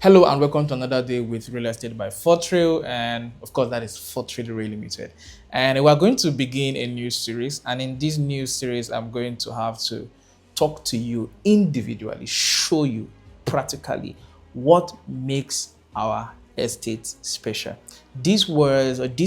Hello and welcome to another day with Real Estate by Fortreal, and of course that is Fortreal Rei Ltd. And we're going to begin a new series, and in this new series I'm going to have to talk to you individually, show you practically what makes our estate special. This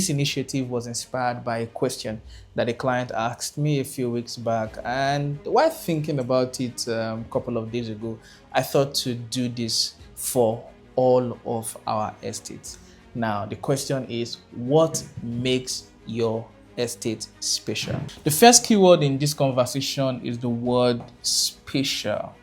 initiative was inspired by a question that a client asked me a few weeks back, and while thinking about it a couple of days ago, I thought to do this for all of our estates. Now, the question is, what makes your estate special? The first keyword in this conversation is the word special,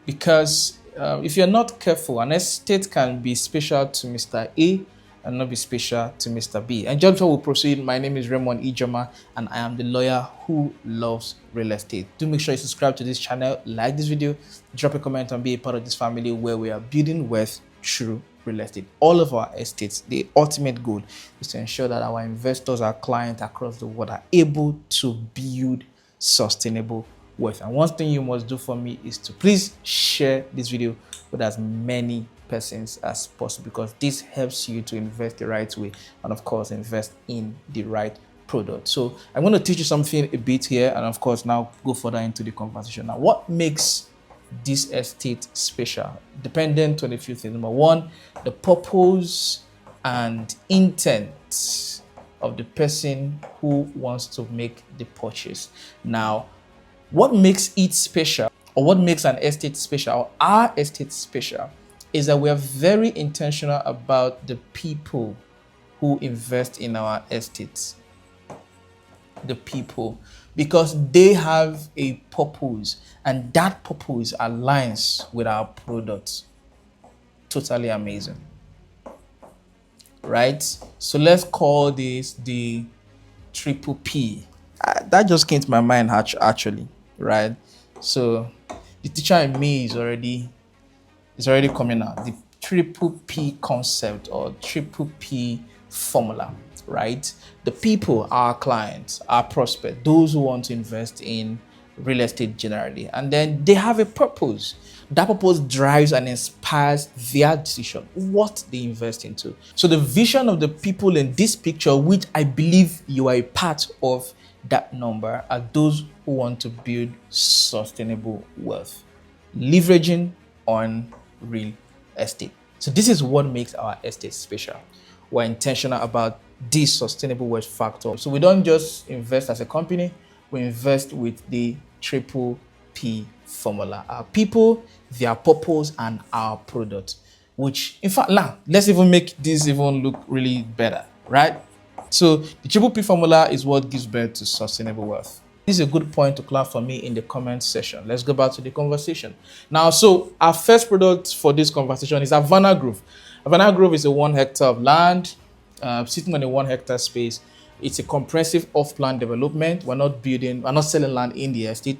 because if you're not careful, an estate can be special to Mr. A and not be special to Mr. B. And just before we proceed, my name is Raymond Ijoma, and I am the lawyer who loves real estate. Do make sure you subscribe to this channel, like this video, drop a comment, and be a part of this family where we are building wealth through real estate. All of our estates, the ultimate goal is to ensure that our investors, our clients across the world are able to build sustainable wealth. And one thing you must do for me is to please share this video with as many persons as possible, because this helps you to invest the right way and of course invest in the right product. So I'm going to teach you something a bit here, and of course now go further into the conversation. Now, what makes this estate special? Dependent on a few things. Number one, the purpose and intent of the person who wants to make the purchase. Now, what makes it special, or what makes an estate special, or our estate special, is that we are very intentional about the people who invest in our estates. The people, because they have a purpose, and that purpose aligns with our product. Totally amazing, right? So let's call this the triple P. That just came to my mind actually, right? So the teacher in me is already coming out. The triple P concept, or triple P formula, right? The people, our clients, our prospects, those who want to invest in real estate generally, and then they have a purpose. That purpose drives and inspires their decision, what they invest into. So the vision of the people in this picture, which I believe you are a part of that number, are those who want to build sustainable wealth, leveraging on real estate. So this is what makes our estate special. We're intentional about this sustainable wealth factor. So we don't just invest as a company, we invest with the triple P formula. Our people, their purpose, and our product. Which, in fact, now let's even make this even look really better, right? So the triple P formula is what gives birth to sustainable wealth. This is a good point to clap for me in the comment section. Let's go back to the conversation. Now, so our first product for this conversation is Avana Grove. Avana Grove is a 1 hectare of land, sitting on a 1 hectare space. It's a comprehensive off-plan development. We're not selling land in the estate,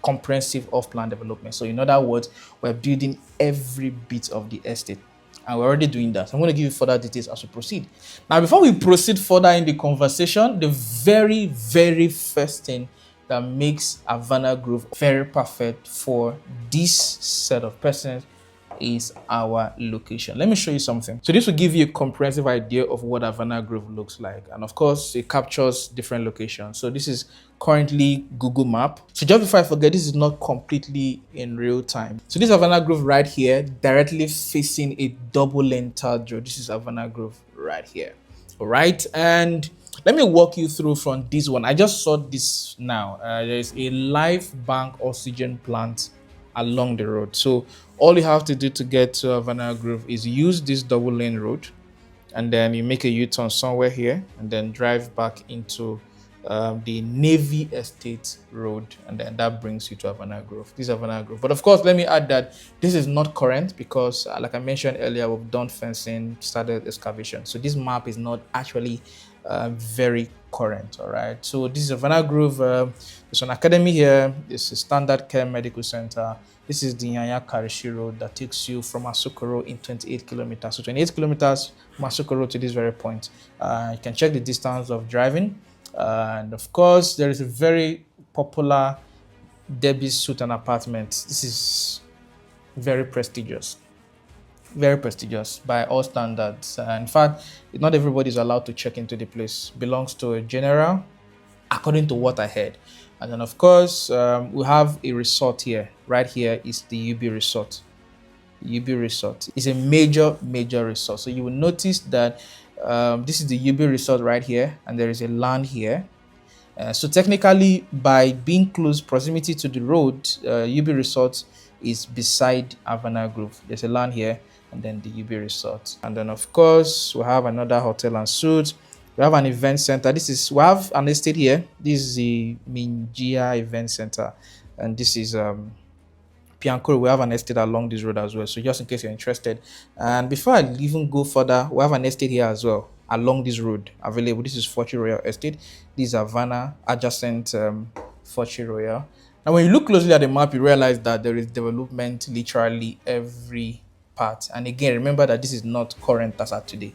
comprehensive off-plan development. So in other words, we're building every bit of the estate. And we're already doing that. I'm going to give you further details as we proceed. Now, before we proceed further in the conversation, the very, very first thing that makes Avana Grove very perfect for this set of persons is our location. Let me show you something. So this will give you a comprehensive idea of what Avana Grove looks like. And of course, it captures different locations. So this is currently Google Map. So just before I forget, this is not completely in real time. So this Avana Grove right here, directly facing a double lane third road. This is Avana Grove right here. All right. And let me walk you through from this one. I just saw this now. There is a live bank oxygen plant along the road. So all you have to do to get to Avana Grove is use this double lane road, and then you make a U-turn somewhere here, and then drive back into the Navy Estate Road, and then that brings you to Avana Grove. This is Avana Grove. But of course, let me add that this is not current because, like I mentioned earlier, we've done fencing, started excavation. So this map is not actually very current. All right. So this is Avana Grove. There's an academy here. It's a standard care medical center. This is the Nyanya Karishi Road that takes you from Asukoro in 28 kilometers. So 28 kilometers from Asukoro to this very point. You can check the distance of driving. And of course, there is a very popular Debbie's Suite and Apartment. This is very prestigious. very prestigious by all standards. In fact, not everybody is allowed to check into the place. It belongs to a general, according to what I heard. And then, of course, we have a resort here. Right here is the Yuby Resort. Yuby Resort is a major resort. So you will notice that this is the Yuby Resort right here, and there is a land here. So technically, by being close proximity to the road, Yuby Resort is beside Avana Grove. There's a land here, and then the Yuby Resort. And then, of course, we have another hotel and suites. We have an event center. We have an estate here. This is the Minjia Event Center, and this is Piankoro. We have an estate along this road as well. So just in case you're interested. And before I even go further, we have an estate here as well along this road available. This is Fortreal Rei Estate. This is Avana adjacent Fortreal Rei. Now, when you look closely at the map, you realize that there is development literally every part. And again, remember that this is not current as at today.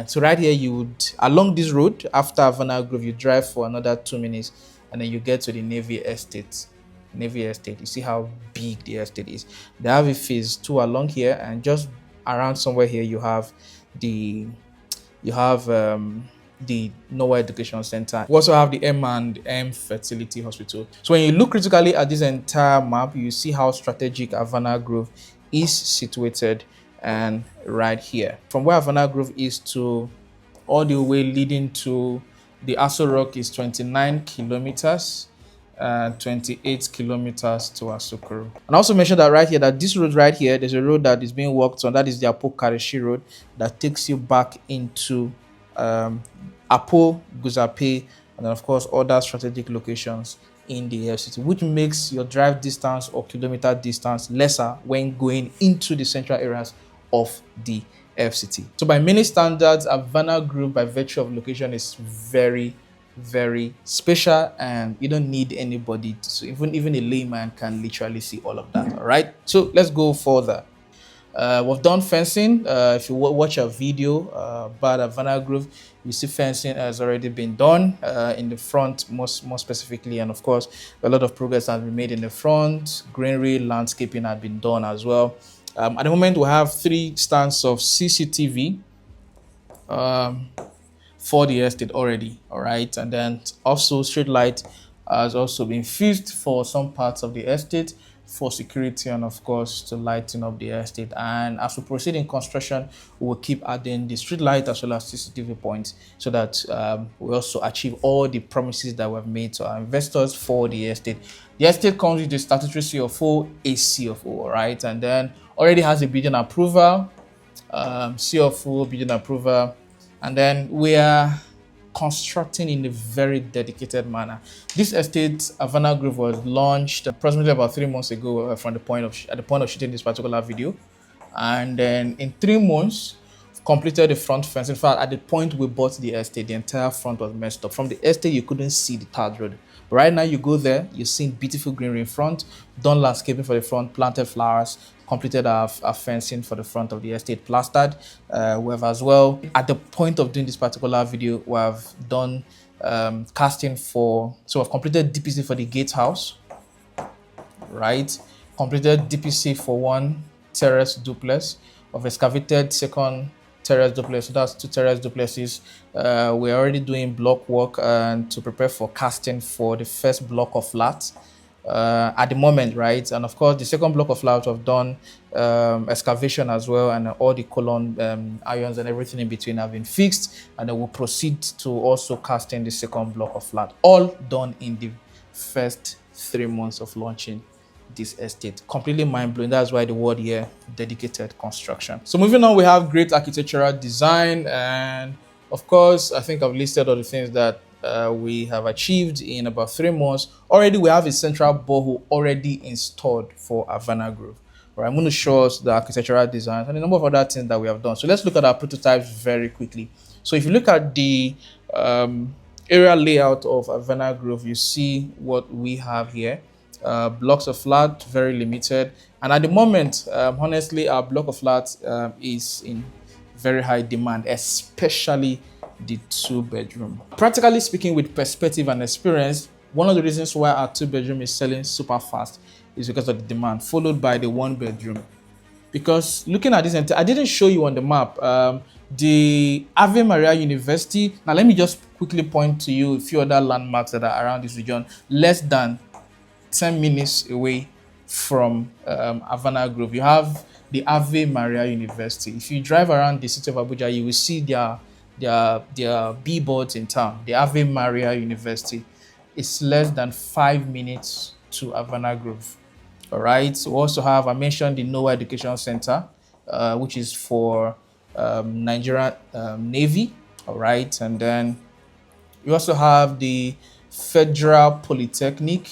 So right here, you would, along this road, after Avana Grove, you drive for another 2 minutes, and then you get to the Navy Estate. Navy Estate. You see how big the estate is. They have a phase 2 along here, and just around somewhere here, you have the NOWA Education Center. We also have the M&M Fertility Hospital. So when you look critically at this entire map, you see how strategic Avana Grove is situated, and right here. From where Avana Grove is to all the way leading to the Aso Rock is 29 kilometers. 28 kilometers to Asukuru. And I also mentioned that right here, that this road right here, there's a road that is being worked on. That is the Apo Karishi road that takes you back into Apo, Guzape, and then of course other strategic locations in the FCT, which makes your drive distance or kilometer distance lesser when going into the central areas of the FCT. So by many standards, Avana Grove, by virtue of location, is very special, and you don't need anybody to, so even a layman can literally see all of that. All right, so let's go further. We've done fencing. If you watch a video about Avana Grove, you see fencing has already been done in the front, more specifically, and of course a lot of progress has been made in the front. Greenery, landscaping had been done as well. At the moment, we have 3 stands of CCTV for the estate already. All right, and then also street light has also been fixed for some parts of the estate for security, and of course to lighten up the estate. And as we proceed in construction, we will keep adding the street light as well as CCTV points, so that we also achieve all the promises that we've made to our investors for the estate. The estate comes with the statutory CFO, a CFO, all right, and then already has a bidding approval, CFO bidding approval. And then we are constructing in a very dedicated manner. This estate, Avana Grove, was launched approximately about 3 months ago from at the point of shooting this particular video. And then in 3 months, completed the front fence. In fact, at the point we bought the estate, the entire front was messed up. From the estate, you couldn't see the tarred road. But right now, you go there, you're seeing beautiful greenery in front, done landscaping for the front, planted flowers, completed our fencing for the front of the estate, plastered. We have as well, at the point of doing this particular video, we have done casting for, so we've completed DPC for the gatehouse, right? Completed DPC for 1 terrace duplex. We've excavated second terrace duplex, so that's 2 terrace duplexes. We're already doing block work to prepare for casting for the first block of flats. At the moment, right? And of course, the second block of flats have done excavation as well, and all the column irons and everything in between have been fixed, and then we'll proceed to also casting the second block of flat, all done in the first 3 months of launching this estate. Completely mind-blowing. That's why the word here, dedicated construction. So moving on, we have great architectural design, and of course, I think I've listed all the things that we have achieved in about 3 months. Already, we have a central borehole already installed for Avana Grove. Right, I'm going to show us the architectural design and a number of other things that we have done. So let's look at our prototypes very quickly. So if you look at the area layout of Avana Grove, you see what we have here. Blocks of flat, very limited. And at the moment, honestly, our block of flats is in very high demand, especially the 2-bedroom. Practically speaking, with perspective and experience, one of the reasons why our 2-bedroom is selling super fast is because of the demand, followed by the 1-bedroom. because looking at this, I didn't show you on the map. The Ave Maria University. Now, let me just quickly point to you a few other landmarks that are around this region, less than 10 minutes away from Avana Grove. You have the Ave Maria University. If you drive around the city of Abuja, you will see their billboards in town. The Ave Maria University is less than 5 minutes to Avana Grove. All right. So we also have, I mentioned the NOWA Education Center, which is for Nigerian Navy. All right. And then we also have the Federal Polytechnic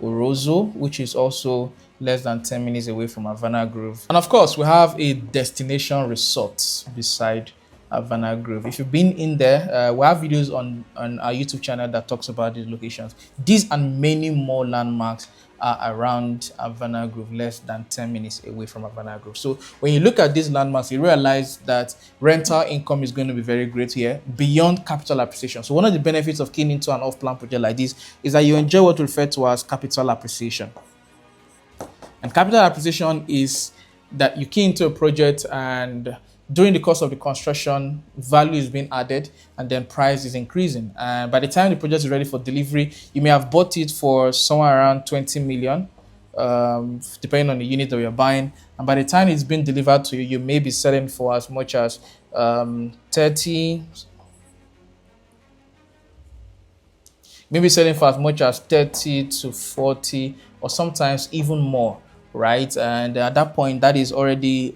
Orozo, which is also less than 10 minutes away from Avana Grove. And of course, we have a destination resort beside Avana Grove. If you've been in there, we have videos on our YouTube channel that talks about these locations. These and many more landmarks are around Avana Grove, less than 10 minutes away from Avana Grove. So when you look at these landmarks, you realize that rental income is going to be very great here beyond capital appreciation. So one of the benefits of keying into an off-plan project like this is that you enjoy what we refer to as capital appreciation. And capital appreciation is that you key into a project, and during the course of the construction, value is being added and then price is increasing. And by the time the project is ready for delivery, you may have bought it for somewhere around 20 million, depending on the unit that you're buying. And by the time it's been delivered to you, you may be selling for as much as 30, maybe selling for as much as 30 to 40, or sometimes even more. Right, and at that point, that is already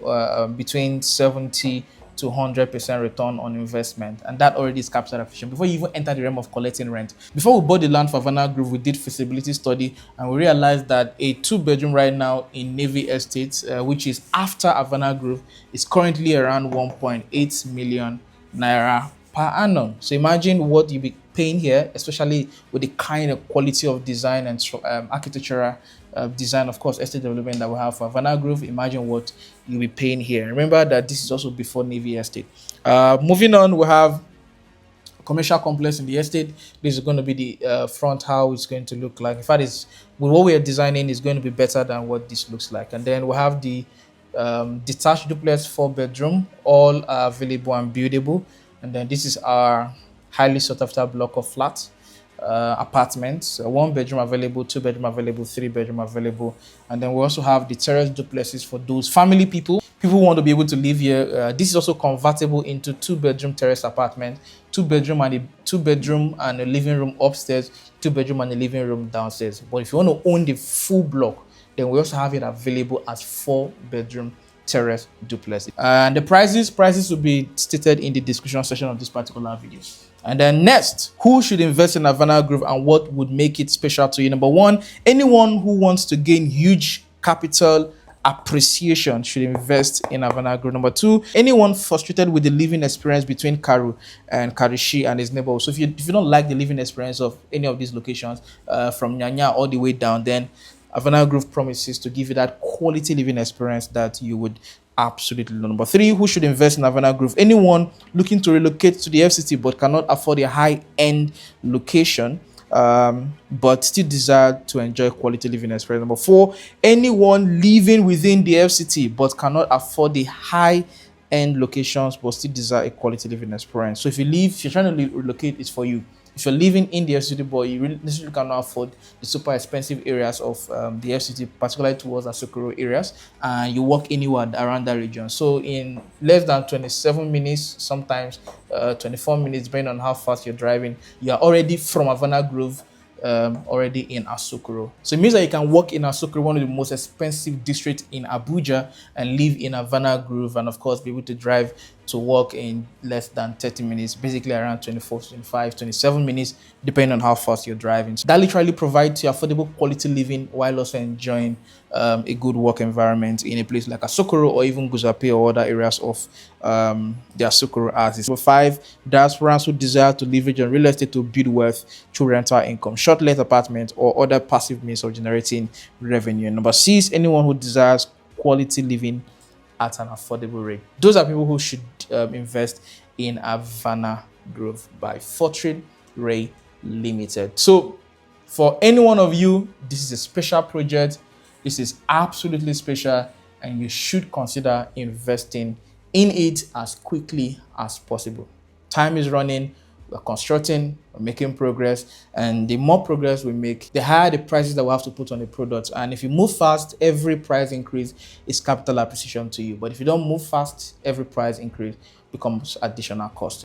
between 70 to 100% return on investment, and that already is capital efficient before you even enter the realm of collecting rent. Before we bought the land for Avana Grove, we did feasibility study, and we realized that a 2-bedroom right now in Navy Estate, which is after Avana Grove, is currently around 1.8 million naira per annum. So imagine what you'll be paying here, especially with the kind of quality of design and architectural design, of course, estate development that we have for Avana Grove. Imagine what you'll be paying here. Remember that this is also before Navy Estate. Moving on, we have commercial complex in the estate. This is going to be the front, how it's going to look like. In fact, with what we are designing, is going to be better than what this looks like. And then we have the detached duplex 4-bedroom, all are available and buildable. And then this is our highly sought after block of flats. Apartments, 1-bedroom available, 2-bedroom available, 3-bedroom available. And then we also have the terrace duplexes for those family people who want to be able to live here. This is also convertible into 2-bedroom terrace apartment, 2-bedroom and a living room upstairs, 2-bedroom and a living room downstairs. But if you want to own the full block, then we also have it available as 4-bedroom terrace duplex. And the prices will be stated in the description section of this particular video. And then next, who should invest in Avana Grove and what would make it special to you? Number one, anyone who wants to gain huge capital appreciation should invest in Avana Grove. Number two, anyone frustrated with the living experience between Karu and Karishi and his neighborhood. So if you don't like the living experience of any of these locations, from Nyanya all the way down, then Avana Grove promises to give you that quality living experience that you would absolutely love. Number three, who should invest in Avana Grove? Anyone looking to relocate to the FCT but cannot afford a high-end location, but still desire to enjoy quality living experience. Number four, anyone living within the FCT but cannot afford the high-end locations but still desire a quality living experience. So if you're trying to relocate, it's for you. If you're living in the FCT, but you really necessarily cannot afford the super expensive areas of the FCT, particularly towards Asokoro areas, and you walk anywhere around that region. So in less than 27 minutes, sometimes 24 minutes, depending on how fast you're driving, you are already from Avana Grove, already in Asokoro. So it means that you can walk in Asokoro, one of the most expensive districts in Abuja, and live in Avana Grove, and of course be able to drive to work in less than 30 minutes, basically around 24, 25, 27 minutes, depending on how fast you're driving. So that literally provides you affordable quality living while also enjoying a good work environment in a place like Asokoro or even Guzape or other areas of the Asokoro axis. Number five, diasporans who desire to leverage on real estate to build wealth through rental income, short-let apartments, or other passive means of generating revenue. Number six, anyone who desires quality living at an affordable rate. Those are people who should invest in Avana Grove by Fortreal Rei Ltd. So for any one of you, this is a special project. This is absolutely special. and you should consider investing in it as quickly as possible. Time is running, we're constructing, we're making progress, and the more progress we make, the higher the prices that we have to put on the product. And if you move fast, every price increase is capital appreciation to you. But if you don't move fast, every price increase becomes additional cost.